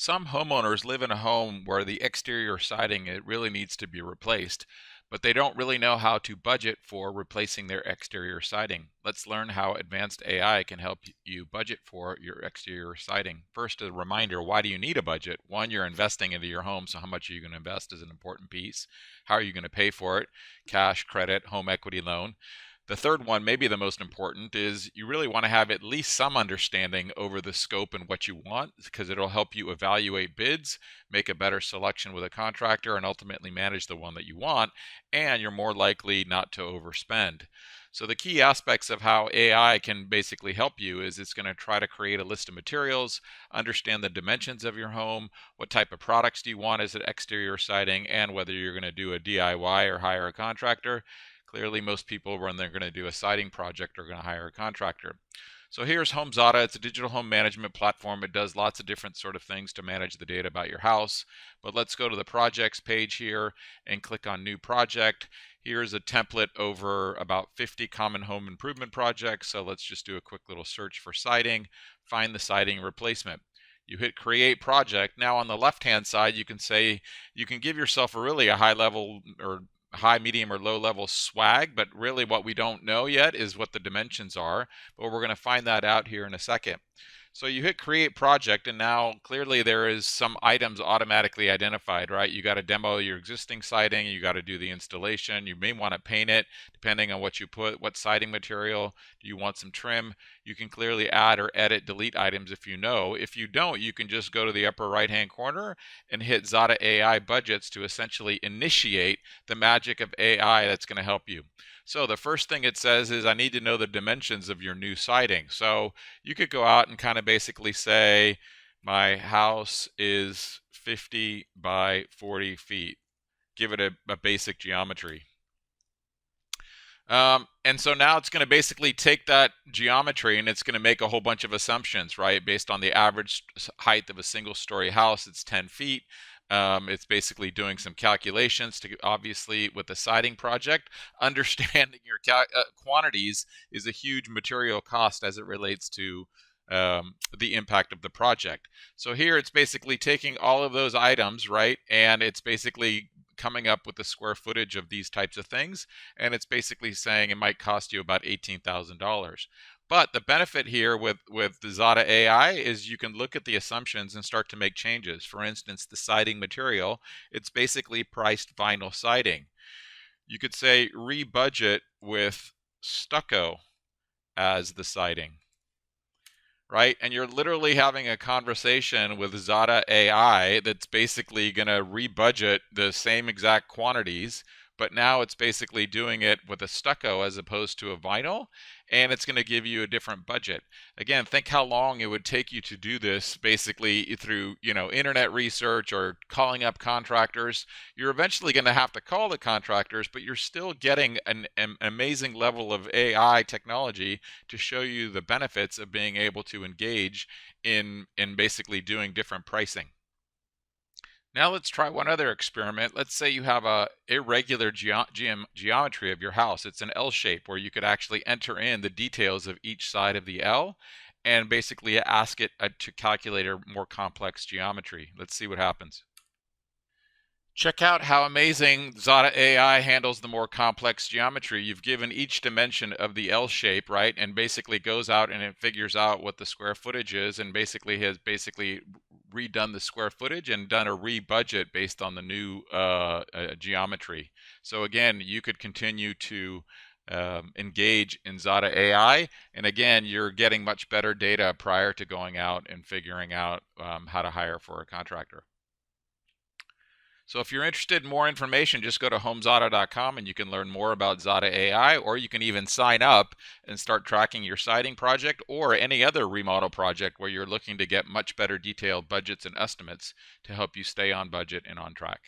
Some homeowners live in a home where the exterior siding it really needs to be replaced, but they don't really know how to budget for replacing their exterior siding. Let's learn how advanced AI can help you budget for your exterior siding. First, a reminder, why do you need a budget? One, you're investing into your home, so how much are you going to invest is an important piece. How are you going to pay for it? Cash, credit, home equity loan. The third one, maybe the most important, is you really want to have at least some understanding over the scope and what you want, because it'll help you evaluate bids, make a better selection with a contractor, and ultimately manage the one that you want, and you're more likely not to overspend. So the key aspects of how AI can basically help you is it's going to try to create a list of materials, understand the dimensions of your home, what type of products do you want as an exterior siding, and whether you're going to do a DIY or hire a contractor. Clearly, most people, when they're going to do a siding project, are going to hire a contractor. So here's HomeZada. It's a digital home management platform. It does lots of different sort of things to manage the data about your house. But let's go to the projects page here and click on New Project. Here's a template over about 50 common home improvement projects. So let's just do a quick little search for siding, find the siding replacement. You hit Create Project. Now on the left-hand side, you can say, you can give yourself really a high level or high, medium, or low level swag, but really what we don't know yet is what the dimensions are, but we're going to find that out here in a second. So you hit Create Project, and now clearly there is some items automatically identified, right? You got to demo your existing siding, you got to do the installation, you may want to paint it depending on what you put, what siding material, do you want some trim? You can clearly add or edit, delete items if you know. If you don't, you can just go to the upper right hand corner and hit Zada AI budgets to essentially initiate the magic of AI that's going to help you. So the first thing it says is I need to know the dimensions of your new siding. So you could go out and kind of basically say my house is 50 by 40 feet. Give it a basic geometry. And so now it's going to basically take that geometry and it's going to make a whole bunch of assumptions, right? Based on the average height of a single story house, it's 10 feet. It's basically doing some calculations to obviously with the siding project. Understanding your quantities is a huge material cost as it relates to the impact of the project. So here it's basically taking all of those items, right? And it's basically coming up with the square footage of these types of things. And it's basically saying it might cost you about $18,000. But the benefit here with the Zada AI is you can look at the assumptions and start to make changes. For instance, the siding material, it's basically priced vinyl siding. You could say rebudget with stucco as the siding, right? And you're literally having a conversation with Zada AI that's basically going to rebudget the same exact quantities, but now it's basically doing it with a stucco as opposed to a vinyl, and it's going to give you a different budget. Again, think how long it would take you to do this basically through, internet research or calling up contractors. You're eventually going to have to call the contractors, but you're still getting an amazing level of AI technology to show you the benefits of being able to engage in basically doing different pricing. Now let's try one other experiment. Let's say you have a irregular geometry of your house. It's an L shape where you could actually enter in the details of each side of the L and basically ask it to calculate a more complex geometry. Let's see what happens. Check out how amazing Zada AI handles the more complex geometry. You've given each dimension of the L shape, right? And basically goes out and it figures out what the square footage is and basically has redone the square footage and done a rebudget based on the new geometry. So again, you could continue to engage in Zada AI. And again, you're getting much better data prior to going out and figuring out how to hire for a contractor. So if you're interested in more information, just go to HomeZada.com and you can learn more about Zada AI, or you can even sign up and start tracking your siding project or any other remodel project where you're looking to get much better detailed budgets and estimates to help you stay on budget and on track.